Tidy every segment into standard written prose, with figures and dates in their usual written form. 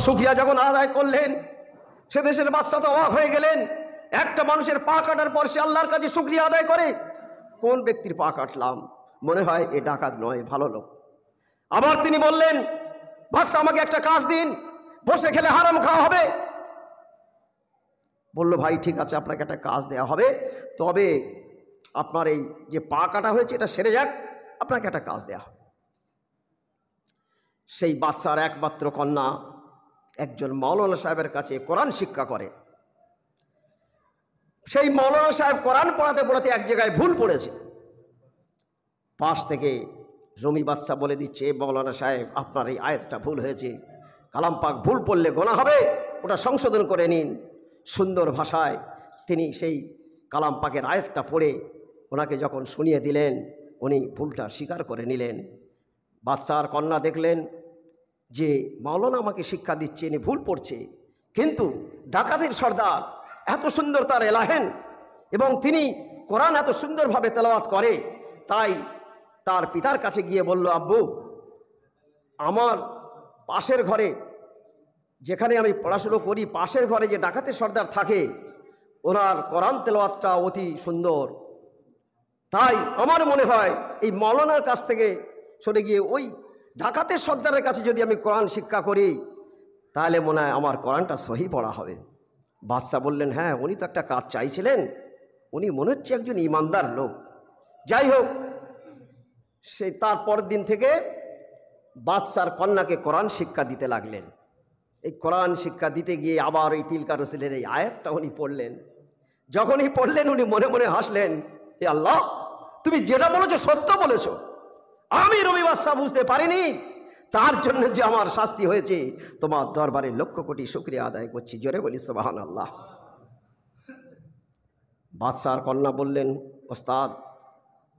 শুকরিয়া যখন আদায় করলেন, সে দেশের বাদশা তো অবাক হয়ে গেলেন। একটা মানুষের পা কাটার পর সে আল্লাহর কাছে শুকরিয়া আদায় করে। কোন ব্যক্তির পা কাটলাম? মনে হয় এ ডাকাত নয়, ভালো লোক। আবার তিনি বললেন, বাদশা আমাকে একটা কাজ দিন, বসে খেলে হারাম খাওয়া হবে। বলল, ভাই ঠিক আছে, আপনাকে একটা কাজ দেওয়া হবে, তবে আপনার এই যে পা কাটা হয়েছে এটা সেরে যাক, আপনাকে একটা কাজ দেওয়া হবে। সেই বাদশার একমাত্র কন্যা একজন মৌলানা সাহেবের কাছে কোরআন শিক্ষা করে। সেই মৌলানা সাহেব কোরআন পড়াতে পড়াতে এক জায়গায় ভুল পড়েছে। পাশ থেকে রুমি বাদশা বলে দিচ্ছে, মৌলানা সাহেব আপনার এই আয়াতটা ভুল হয়েছে, কালাম পাক ভুল পড়লে গোনা হবে, ওটা সংশোধন করে নিন। সুন্দর ভাষায় তিনি সেই কালাম পাকের আয়াতটা পড়ে ওনাকে যখন শুনিয়ে দিলেন, উনি ভুলটা স্বীকার করে নিলেন। বাদশার কন্যা দেখলেন যে মাওলানা আমাকে শিক্ষা দিচ্ছে, ইনি ভুল পড়ছে, কিন্তু ডাকাতের সর্দার এত সুন্দর তার এলাহেন এবং তিনি কোরআন এত সুন্দরভাবে তেলাওয়াত করে, তাই তার পিতার কাছে গিয়ে বলল, আব্বু আমার পাশের ঘরে যেখানে আমি পড়াশুনো করি, পাশের ঘরে যে ডাকাতের সর্দার থাকে ওনার কোরআন তেলাওয়াতটা অতি সুন্দর, তাই আমার মনে হয় এই মৌলানার কাছ থেকে সরে গিয়ে ওই ডাকাতের সর্দারের কাছে যদি আমি কোরআন শিক্ষা করি তাহলে মনে হয় আমার কোরআনটা সহি পড়া হবে। বাদশা বললেন, হ্যাঁ উনি তো একটা কাজ চাইছিলেন, উনি মনে হচ্ছে একজন ইমানদার লোক। যাই হোক, সেই তারপর দিন থেকে বাদশার কন্যাকে কোরআন শিক্ষা দিতে লাগলেন। এই কোরআন শিক্ষা দিতে গিয়ে আবার এই তিলকা রসুলের এই আয়াতটা উনি পড়লেন। যখনই পড়লেন উনি মনে মনে হাসলেন, এ আল্লাহ, তুমি যেটা বলেছো সত্য বলেছো, আমি রবি বাদশা বুঝতে পারিনি, তার জন্য যে আমার শাস্তি হয়েছে, তোমার দরবারে লক্ষ কোটি শুকরিয়া আদায় করছি। জোরে বলি সুবহানাল্লাহ। বাদশার কন্যা বললেন, ওস্তাদ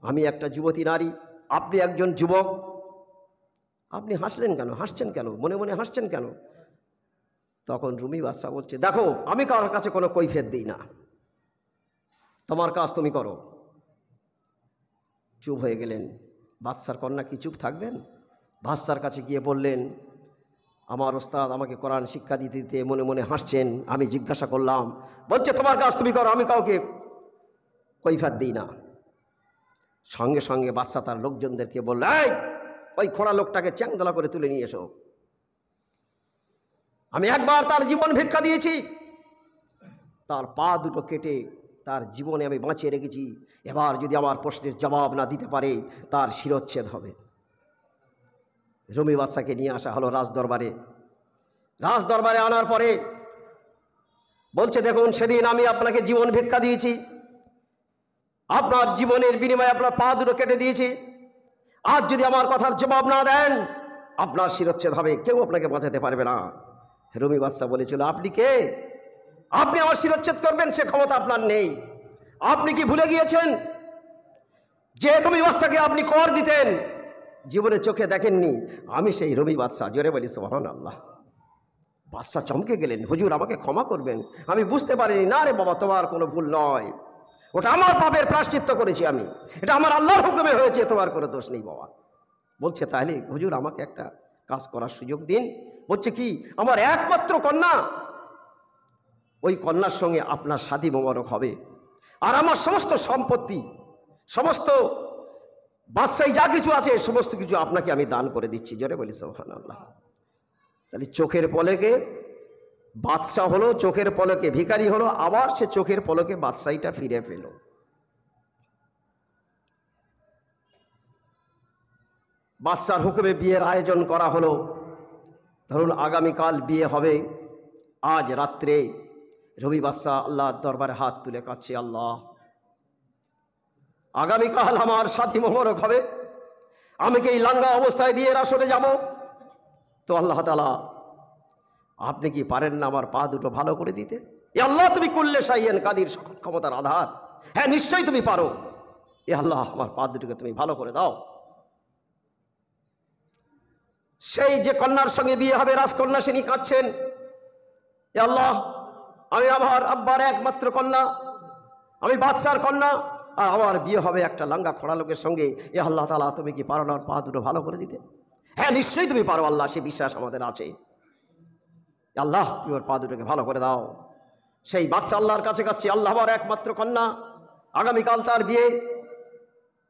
আমি একটা যুবতী নারী, আপনি একজন যুবক, আপনি হাসলেন কেন, হাসছেন কেন, মনে মনে হাসছেন কেন? তখন রুমি বাদশা বলছে, দেখো আমি কারোর কাছে কোনো কৈফিয়ত দিই না, তোমার কাজ তুমি করো। চুপ হয়ে গেলেন। বাদশার কন্যা কি চুপ থাকবেন? বাদশার কাছে গিয়ে বললেন, আমার ওস্তাদ আমাকে কোরআন শিক্ষা দিতে দিতে মনে মনে হাসছেন, আমি জিজ্ঞাসা করলাম, বলছে তোমার কাজ তুমি করো, আমি কাউকে কৈফিয়ত দিই না। সঙ্গে সঙ্গে বাদশা তার লোকজনদেরকে বলল, এই ওই খোঁড়া লোকটাকে চ্যাংদোলা করে তুলে নিয়ে এসো, আমি একবার তার জীবন ভিক্ষা দিয়েছি, তার পা দুটো কেটে তার জীবনে আমি বাঁচিয়ে রেখেছি, এবার যদি আমার প্রশ্নের জবাব না দিতে পারে তার শিরচ্ছেদ হবে। রুমি বাদশাকে নিয়ে আসা হলো রাজদরবারে। রাজদরবারে আনার পরে বলছে, দেখুন সেদিন আমি আপনাকে জীবন ভিক্ষা দিয়েছি, আপনার জীবনের বিনিময়ে আপনার পা দুটো কেটে দিয়েছি, আজ যদি আমার কথার জবাব না দেন আপনার শিরচ্ছেদ হবে, কেউ আপনাকে বাঁচাতে পারবে না। রুমি বাদশা বলেছিল, আপনি কে? আপনি আমার শিরচ্ছেদ করবেন সে ক্ষমতা আপনার নেই। আপনি কি ভুলে গিয়েছেন যে রুমি বাদশাকে আপনি কর দিতেন, জীবনে চোখে দেখেননি? আমি সেই রুমি বাদশা। জোরে বলি সুবহানাল্লাহ। বাদশা চমকে গেলেন, হুজুর আমাকে ক্ষমা করবেন, আমি বুঝতে পারিনি। না রে বাবা, তোমার কোনো ভুল নয়, ওটা আমার পাপের প্রায়শ্চিত্ত করেছি আমি, এটা আমার আল্লাহর হুকুমে হয়েছে, তোমার কোনো দোষ নেই বাবা। বলছে, তাহলে হুজুর আমাকে একটা কাজ করার সুযোগ দিন। বলছে, কি? আমার একমাত্র কন্যা, ওই কন্যার সঙ্গে আপনার শাদী মোবারক হবে, আর আমার সমস্ত সম্পত্তি, সমস্ত বাদশাহী যা কিছু আছে সমস্ত কিছু আপনাকে আমি দান করে দিচ্ছি। জোরে বলি সুবহানাল্লাহ। তাহলে চোখের পলকে বাদশা হলো, চোখের পলকে ভিখারি হলো, আবার সে চোখের পলকে বাদশাহীটা ফিরে পেল। বাদশার হুকুমে বিয়ের আয়োজন করা হলো। ধরুন আগামীকাল বিয়ে হবে, আজ রাত্রে রবি বাদশা আল্লাহর দরবারে হাত তুলে কাঁদছে, আল্লাহ আগামীকাল আমার সাথী মোবারক হবে, আমি কি এই লাঙ্গা অবস্থায় বিয়ের আসরে যাব? তো আল্লাহ তাআলা আপনি কি পারেন না আমার পা দুটো ভালো করে দিতে? এ আল্লাহ, তুমি কুল্লে শাইইন কাদির, সকল ক্ষমতার আধার, হ্যাঁ নিশ্চয়ই তুমি পারো। এ আল্লাহ, আমার পা দুটোকে তুমি ভালো করে দাও। সেই যে কন্যার সঙ্গে বিয়ে হবে, রাজকন্যা, তিনি কাঁদছেন, এ আল্লাহ, আমি আমার আব্বার একমাত্র কন্যা, আমি বাদশার কন্যা, আর আমার বিয়ে হবে একটা লাঙ্গা খোড়া লোকের সঙ্গে। এ আল্লাহ তাআলা, তুমি কি পারো না পা দুটো ভালো করে দিতে? হ্যাঁ নিশ্চয়ই তুমি পারো আল্লাহ, সে বিশ্বাস আমাদের আছে। আল্লাহ তুমি ওর পা দুটোকে ভালো করে দাও। সেই বাদশা আল্লাহর কাছে কাছে, আল্লাহ আমার একমাত্র কন্যা, আগামীকাল তার বিয়ে,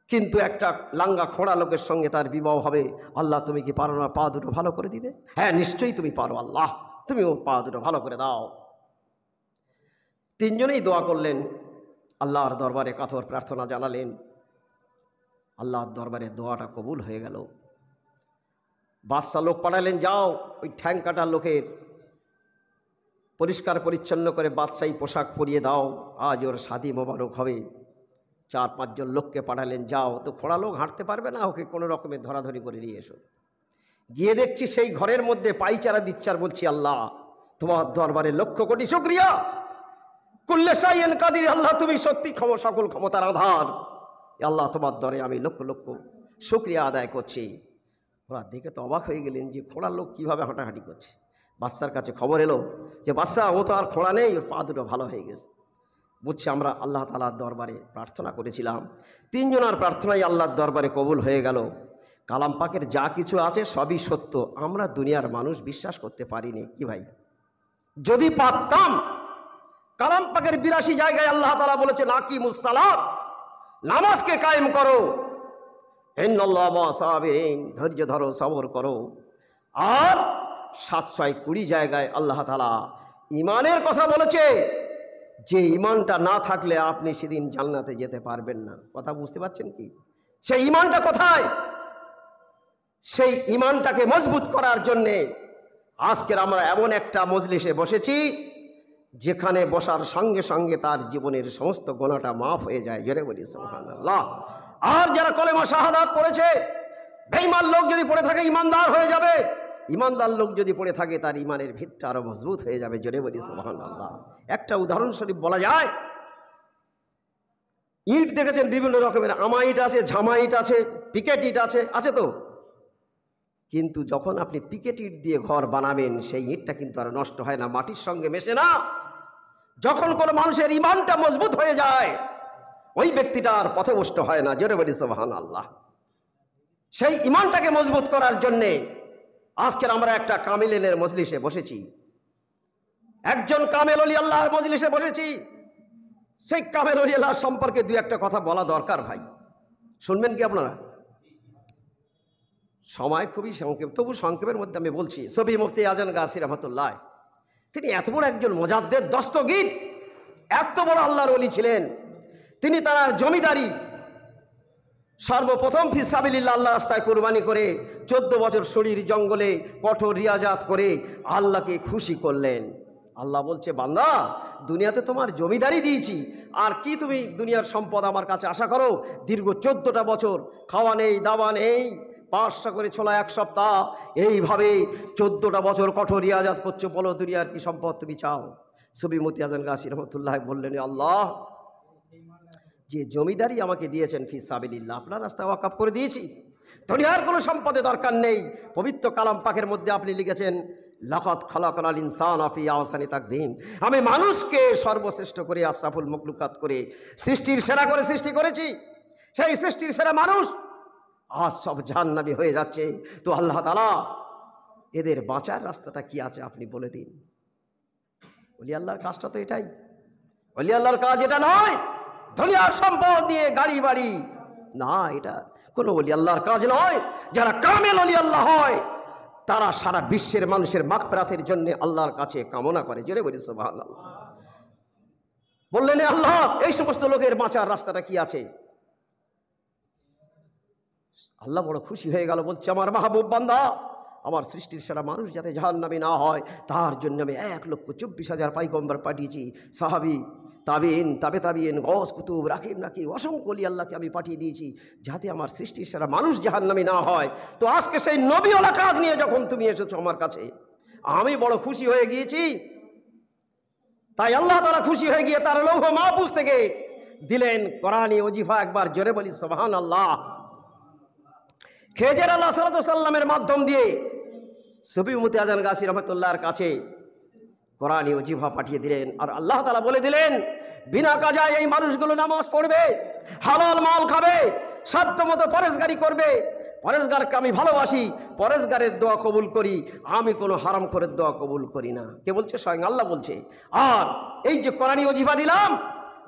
কিন্তু একটা লাঙ্গা খোঁড়া লোকের সঙ্গে তার বিবাহ হবে। আল্লাহ তুমি কি পারো না পা দুটো ভালো করে দিতে? হ্যাঁ নিশ্চয়ই তুমি পারো আল্লাহ, তুমি ওর পা দুটো ভালো করে দাও। তিনজনেই দোয়া করলেন, আল্লাহর দরবারে কাতর প্রার্থনা জানালেন। আল্লাহর দরবারে দোয়াটা কবুল হয়ে গেল। বাদশা লোক পাঠালেন, যাও ওই ঠ্যাং কাটা লোকের পরিষ্কার পরিচ্ছন্ন করে বাদশাহী পোশাক পরিয়ে দাও, আজ ওর শাদী মোবারক হবে। 4-5 জন লোককে পাঠালেন, যাও তো খোঁড়া লোক হাঁটতে পারবে না, ওকে কোনো রকমের ধরাধরি করে নিয়ে এসো। গিয়ে দেখছি সেই ঘরের মধ্যে পাইচারা দিচ্ছে আর বলছি, আল্লাহ তোমার দরবারে লক্ষ কোটি শুকরিয়া, কুল্লে শাইইন কাদির, আল্লাহ তুমি সত্যি সকল ক্ষমতার আধার। আল্লাহ তোমার দরে আমি লক্ষ লক্ষ শুকরিয়া আদায় করছি। ওরা দেখে তো অবাক হয়ে গেলেন যে খোঁড়া লোক কীভাবে হাঁটাহাঁটি করছে। বাদশার কাছে খবর এলো যে বাদশা ও তো আর খোঁড়া নেই, ওর পা দুটো ভালো হয়ে গেছে। বুঝছে আমরা আল্লাহ তাআলার দরবারে প্রার্থনা করেছিলাম, 3 জনের প্রার্থনাই আল্লাহর দরবারে কবুল হয়ে গেল। কালাম পাকের যা কিছু আছে সবই সত্য, আমরা দুনিয়ার মানুষ বিশ্বাস করতে পারিনি। কি ভাই, যদি পারতাম। কালাম পাকের 82 জায়গায় আল্লাহ তাআলা বলেছেন আকিমুস সালাত, নামাজকে কায়েম করো, ইন্নাল্লাহা মা সাবিরিন, ধৈর্য ধরো, সবর করো। আর 720 জায়গায় আল্লাহ তাআলা ইমানের কথা বলেছে, যে ইমানটা না থাকলে আপনি সেদিন জান্নাতে যেতে পারবেন না। কথা বুঝতে পারছেন কি? সেই ইমানটা কোথায়? সেই ইমানটাকে মজবুত করার জন্যে আজকের আমরা এমন একটা মজলিসে বসেছি যেখানে বসার সঙ্গে সঙ্গে তার জীবনের সমস্ত গুনাহটা মাফ হয়ে যায়। জোরে বলি সুবহানাল্লাহ। আর যারা কলেমা শাহাদাত পড়েছে, বেঈমান লোক যদি পড়ে থাকে ইমানদার হয়ে যাবে, ইমানদার লোক যদি পড়ে থাকে তার ইমানের ভিতটা আরো মজবুত হয়ে যাবে। জোরে বলি সুবহানাল্লাহ। একটা উদাহরণস্বরূপ বলা যায়, ইট দেখেছেন বিভিন্ন রকমের, আমা ইট আছে, ঝামা ইট আছে, পিকেট ইট আছে, আছে তো। কিন্তু যখন আপনি পিকেট ইট দিয়ে ঘর বানাবেন সেই ইটটা কিন্তু আর নষ্ট হয় না, মাটির সঙ্গে মেশে না। যখন কোনো মানুষের ইমানটা মজবুত হয়ে যায় ওই ব্যক্তিটা আর পথভ্রষ্ট হয় না। জোরে বলি সুবহানাল্লাহ। সেই ইমানটাকে মজবুত করার জন্যে আজকের আমরা একটা কামিলের মজলিসে বসেছি, একজন কামেল ওলি আল্লাহর মজলিসে বসেছি। সেই কামেল ওলি আল্লাহ সম্পর্কে 2-1টা কথা বলা দরকার ভাই, শুনবেন কি আপনারা? সময় খুবই সংক্ষেপ, তবু সংক্ষেপের মধ্যে আমি বলছি। সফি মুফতি আজান গাছি রহমতুল্লাহ, তিনি এত বড় একজন মুজাদ্দিদ, দস্তগীর, এত বড় আল্লাহর ওলি ছিলেন। তিনি তার জমিদারি সর্বপ্রথম ফি সাবিলিল্লাহ আল্লাহ রাস্তায় কুরবানি করে 14 বছর শরীর জঙ্গলে কঠোর রিয়াজাত করে আল্লাহকে খুশি করলেন। আল্লাহ বলছে, বান্দা দুনিয়াতে তোমার জমিদারি দিয়েছি, আর কি তুমি দুনিয়ার সম্পদ আমার কাছে আশা করো? দীর্ঘ 14টা বছর খাওয়া নেই, দাওয়া নেই, 500 করে ছোলা 1 সপ্তাহ, এইভাবে 14টা বছর কঠোর রিয়াজাত করছো, বলো দুনিয়ার কি সম্পদ তুমি চাও? সফি মুফতি আজান গাছি রহমতুল্লাহ বললেন, আল্লাহ যে জমিদারি আমাকে দিয়েছেন ফি সাবিলিল্লাহ, আপনার রাস্তায় ওয়াকফ করে দিয়েছি, দুনিয়ার কোনো সম্পদের দরকার নেই। পবিত্র কালাম পাকের মধ্যে আপনি লিখেছেন, লাকাদ খালাকনাল ইনসানা ফি আহসানি তাকবীম, আমি মানুষকে সর্বশ্রেষ্ঠ করে, আশরাফুল মাখলুকাত করে, সৃষ্টির সেরা করে সৃষ্টি করেছি। সেই সৃষ্টির সেরা মানুষ আজ সব জাহান্নামী হয়ে যাচ্ছে। তো আল্লাহ তাআলা এদের বাঁচার রাস্তাটা কি আছে আপনি বলে দিন। ওলি আল্লাহর কাজটা তো এটাই। ওলি আল্লাহর কাজ এটা নয় দুনিয়ার সম্পদ দিয়ে গাড়ি বাড়ি, না, এটা কোনো ওলি আল্লাহর কাজ নয়। যারা কামেল ওলি আল্লাহ হয় তারা সারা বিশ্বের মানুষের মাগফিরাতের জন্য আল্লাহর কাছে কামনা করে। জোরে বলি সুবহানাল্লাহ। বললেন, আল্লাহ এই সমস্ত লোকের বাঁচার রাস্তাটা কি আছে? আল্লাহ বড় খুশি হয়ে গেল, বলছে, আমার মাহবুব বান্দা, আমার সৃষ্টির সেরা মানুষ যাতে জাহান্নামী না হয় তার জন্য আমি 1,24,000 পয়গম্বর পাঠিয়েছি। সাহাবী, তাবিন, তাবে তাবিন, গস, কুতুব, রাকিব, নাকি অসংখ্য ওলি আল্লাহকে আমি পাঠিয়ে দিয়েছি যাতে আমার সৃষ্টির সেরা মানুষ জাহান্নামী না হয়। তো আজকে সেই নবীওয়ালা কাজ নিয়ে যখন তুমি এসেছো আমার কাছে, আমি বড় খুশি হয়ে গিয়েছি। তাই আল্লাহ তাআলা খুশি হয়ে গিয়ে তার লৌহ মাহফুজ থেকে দিলেন কোরআনী ওজিফা। একবার জোরে বলি সুবহানাল্লাহ। খেজর আলাইহিস সালামের মাধ্যম দিয়ে সফি মুফতি আজান গাছি রহমতুল্লাহর কাছে কোরআনী ওজিফা পাঠিয়ে দিলেন। আর আল্লাহ তাআলা বলে দিলেন, বিনা কাজায় এই মানুষগুলো নামাজ পড়বে, হালাল মাল খাবে, সাধ্য মতো পরেশগারি করবে, পরেশগারকে আমি ভালোবাসি, পরেশগারের দোয়া কবুল করি, আমি কোনো হারামখোরের দোয়া কবুল করি না। কে বলছে? স্বয়ং আল্লাহ বলছে। আর এই যে কোরআনি ওজিফা দিলাম,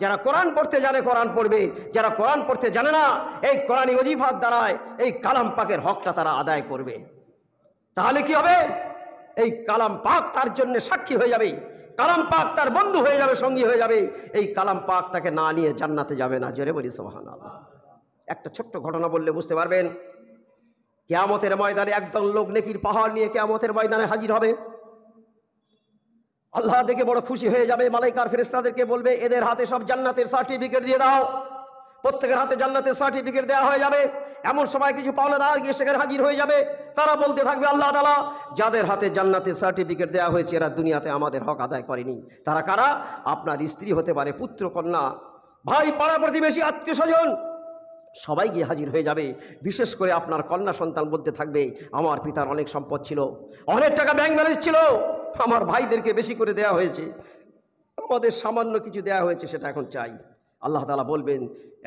যারা কোরআন পড়তে জানে কোরআন পড়বে, যারা কোরআন পড়তে জানে না এই কোরআনি ওজিফার দ্বারায় এই কালাম পাকের হকটা তারা আদায় করবে। তাহলে কি হবে? এই কালাম পাক তার জন্য সাক্ষী হয়ে যাবে, কালাম পাক তার বন্ধু হয়ে যাবে, সঙ্গী হয়ে যাবে। এই কালাম পাক তাকে না নিয়ে জান্নাতে যাবে না। জোরে বলি সুবহানাল্লাহ। একটা ছোট্ট ঘটনা বললে বুঝতে পারবেন। কিয়ামতের ময়দানে একদল লোক নেকির পাহাড় নিয়ে কিয়ামতের ময়দানে হাজির হবে। আল্লাহ দেখে বড় খুশি হয়ে যাবে, মালাইকার ফেরেশতাদেরকে বলবে এদের হাতে সব জান্নাতের সার্টিফিকেট দিয়ে দাও। প্রত্যেকের হাতে জান্নাতের সার্টিফিকেট দেওয়া হয়ে যাবে। এমন সময় কিছু পাওনাদার গিয়ে সেখানে হাজির হয়ে যাবে। তারা বলতে থাকবে, আল্লাহ তাআলা যাদের হাতে জান্নাতের সার্টিফিকেট দেওয়া হয়েছে এরা দুনিয়াতে আমাদের হক আদায় করেনি। তারা কারা? আপনার স্ত্রী হতে পারে, পুত্র কন্যা, ভাই, পাড়া প্রতিবেশী, আত্মীয় স্বজন, সবাই গিয়ে হাজির হয়ে যাবে। বিশেষ করে আপনার কন্যা সন্তান বলতে থাকবে, আমার পিতার অনেক সম্পদ ছিল, অনেক টাকা ব্যাংক ব্যালেন্স ছিল, আমার ভাইদেরকে বেশি করে দেওয়া হয়েছে, আমাদের সামান্য কিছু দেওয়া হয়েছে, সেটা এখন চাই। আল্লাহ তাআলা বলবেন,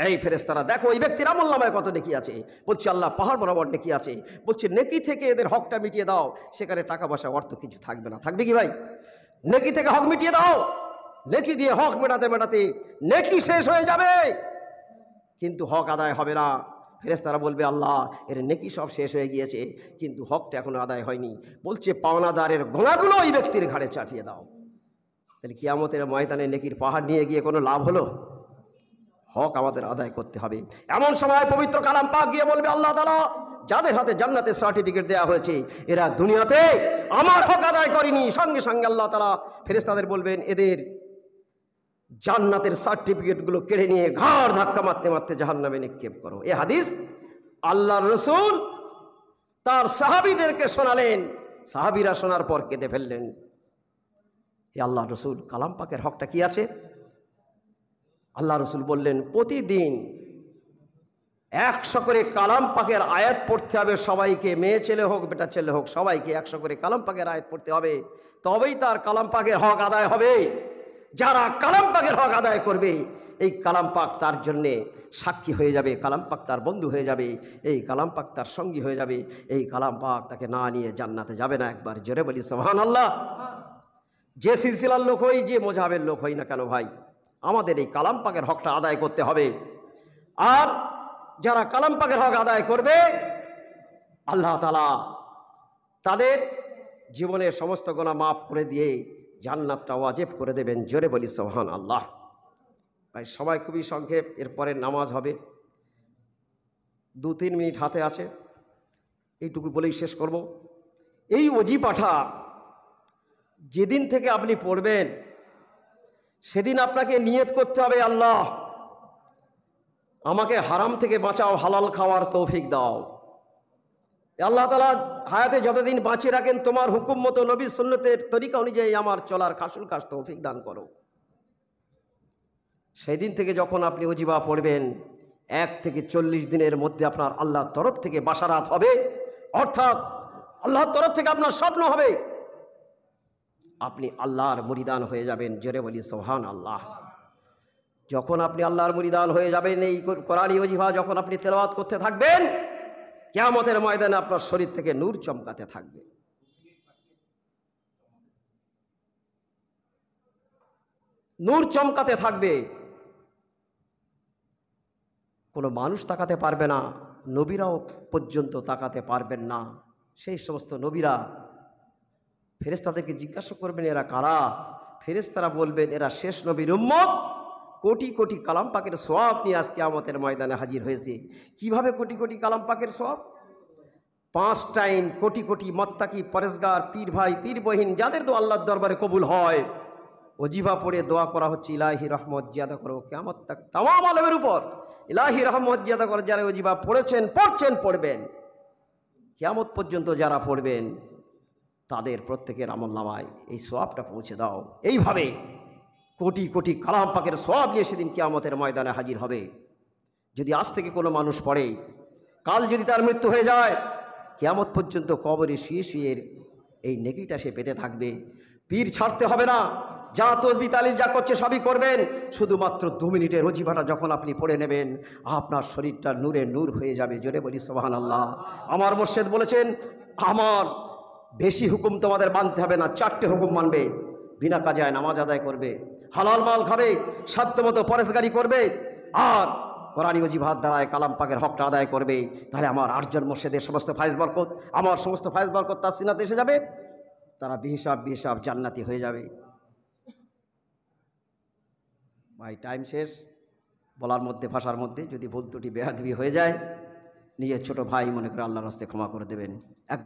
এই ফেরেশতারা দেখো এই ব্যক্তির আমলনামায় কত নেকি আছে। বলছে আল্লাহ পাহাড় বরাবর নেকি আছে। বলছে নেকি থেকে এদের হকটা মিটিয়ে দাও, সেখানে টাকা পয়সা অর্থ কিছু থাকবে না। থাকবে কি ভাই? নেকি থেকে হক মিটিয়ে দাও। নেকি দিয়ে হক মেটাতে মেটাতে নেকি শেষ হয়ে যাবে, কিন্তু হক আদায় হবে না। ফেরেশতারা বলবে, আল্লাহ এর নেকি সব শেষ হয়ে গিয়েছে, কিন্তু হকটা এখনো আদায় হয়নি। বলছে পাওনাদারের গোনাগুলো ওই ব্যক্তির ঘাড়ে চাপিয়ে দাও। তাহলে কিয়ামতের ময়দানে নেকির পাহাড় নিয়ে গিয়ে কোনো লাভ হলো? হক আমাদের আদায় করতে হবে। এমন সময় পবিত্র কালাম পাক গিয়ে বলবে, আল্লাহ তাআলা যাদের হাতে জান্নাতের সার্টিফিকেট দেওয়া হয়েছে এরা দুনিয়াতে আমার হক আদায় করেনি। সঙ্গে সঙ্গে আল্লাহ তাআলা ফেরেশতাদের বলবেন, এদের জান্নাতের সার্টিফিকেটগুলো কেড়ে নিয়ে ঘাড় ধাক্কা মারতে মারতে জাহান্নামে নিক্ষেপ করো। এ হাদিস আল্লাহর রাসূল তার সাহাবীদেরকে শোনালেন। সাহাবীরা শোনার পর কেঁদে ফেললেন। হে আল্লাহর রাসূল, কালাম পাকের হকটা কি আছে? আল্লাহ রসুল বললেন, প্রতিদিন 100 করে কালাম পাকের আয়াত পড়তে হবে সবাইকে, মেয়ে ছেলে হোক বেটা ছেলে হোক সবাইকে 100 করে কালাম পাকের আয়াত পড়তে হবে, তবেই তার কালাম পাকের হক আদায় হবে। যারা কালাম পাকের হক আদায় করবে এই কালাম পাক তার জন্যে সাক্ষী হয়ে যাবে, কালাম পাক তার বন্ধু হয়ে যাবে, এই কালাম পাক তার সঙ্গী হয়ে যাবে। এই কালাম পাক তাকে না নিয়ে জান্নাতে যাবে না। একবার জোরে বলি সুবহানাল্লাহ। যে সিলসিলার লোক হই, যে মযহাবের লোক হই না কেন ভাই, আমাদের এই কালাম পাকের হকটা আদায় করতে হবে। আর যারা কালাম পাকের হক আদায় করবে আল্লাহ তাআলা তাদের জীবনের সমস্ত গুনাহ মাফ করে দিয়ে জান্নাতটা ওয়াজিব করে দেবেন। জোরে বলি সুবহানাল্লাহ। ভাই সবাই খুবই সংক্ষেপ, এরপরে নামাজ হবে, 2-3 মিনিট হাতে আছে, এইটুকু বলেই শেষ করব। এই ওজিফাটা যেদিন থেকে আপনি পড়বেন সেদিন আপনাকে নিয়ত করতে হবে, আল্লাহ আমাকে হারাম থেকে বাঁচাও, হালাল খাওয়ার তৌফিক দাও। আল্লাহ তাআলা হায়াতে যতদিন বাঁচিয়ে রাখেন তোমার হুকুম মতো নবীর সুন্নতের তরিকা অনুযায়ী আমার চলার খাসুল খাস তৌফিক দান করো। সেই দিন থেকে যখন আপনি ওজিফা পড়বেন 1 থেকে 40 দিনের মধ্যে আপনার আল্লাহর তরফ থেকে বাশারাত হবে, অর্থাৎ আল্লাহর তরফ থেকে আপনার স্বপ্ন হবে, আপনি আল্লাহর মুরিদান হয়ে যাবেন। জোরে বলি সুবহানাল্লাহ। যখন আপনি আল্লাহর মুরিদান হয়ে যাবেন, এই কোরআনী ওজিফা যখন আপনি তেলাওয়াত করতে থাকবেন, কিয়ামতের ময়দানে আপনার শরীর থেকে নূর চমকাতে থাকবে। নূর চমকাতে থাকবে, কোনো মানুষ তাকাতে পারবে না, নবীরাও পর্যন্ত তাকাতে পারবেন না। সেই সমস্ত নবীরা ফেরেশতাদেরকে জিজ্ঞাসা করবেন, এরা কারা? ফেরেশতারা বলবেন, এরা শেষ নবীর উম্মত, কোটি কোটি কালাম পাকের সওয়াব নিয়ে আজকে কিয়ামতের ময়দানে হাজির হয়েছে। কিভাবে কোটি কোটি কালাম পাকের সওয়াব? 5 টাইম কোটি কোটি মত্তাকি, পরেশগার, পীর ভাই, পীর বহিন, যাদের দোয়া আল্লাহর দরবারে কবুল হয়, ওজিফা পড়ে দোয়া করা হচ্ছে, ইলাহি রহমত জিয়াদা করো কিয়ামত তক তামাম আলমের উপর, ইলাহি রহমত জিয়াদা করো। যারা ওজিফা পড়েছেন, পড়ছেন, পড়বেন, কিয়ামত পর্যন্ত যারা পড়বেন তাদের প্রত্যেকের আমলনামায় এই সওয়াবটা পৌঁছে দাও। এইভাবে কোটি কোটি কালাম পাকের সওয়াব নিয়ে সেদিন কিয়ামতের ময়দানে হাজির হবে। যদি আজ থেকে কোনো মানুষ পড়ে, কাল যদি তার মৃত্যু হয়ে যায়, কিয়ামত পর্যন্ত কবরে শুয়ে শুয়ে এই নেকিটা সে পেতে থাকবে। পীর ছাড়তে হবে না, যা তসবি তালিল যা করছে সবই করবেন, শুধুমাত্র 2 মিনিটের ওজিফাটা যখন আপনি পড়ে নেবেন আপনার শরীরটা নূরে নূর হয়ে যাবে। জোরে বলি সুবহানাল্লাহ। আমার মুর্শিদ বলেছেন, আমার বেশি হুকুম তোমাদের মানতে হবে না, 4টে হুকুম মানবে। বিনা কাজায় নামাজ আদায় করবে, হালাল মাল খাবে, সাধ্যমতো পরেশগারি করবে, আর কোরআনী ওজিফাত দ্বারায় কালাম পাকের হকটা আদায় করবে। তাহলে আমার 8জন মুর্শিদের সমস্ত ফায়েজ বরকত, আমার সমস্ত ফায়েজ বরকত তার সিনাতে এসে যাবে, তারা বেহিসাব জান্নাতি হয়ে যাবে। ভাই টাইম শেষ। বলার মধ্যে ভাষার মধ্যে যদি ভুল ত্রুটি বেয়াদবি হয়ে যায়, নিজের ছোট ভাই মনে করে আল্লাহর রাস্তায় ক্ষমা করে দেবেন।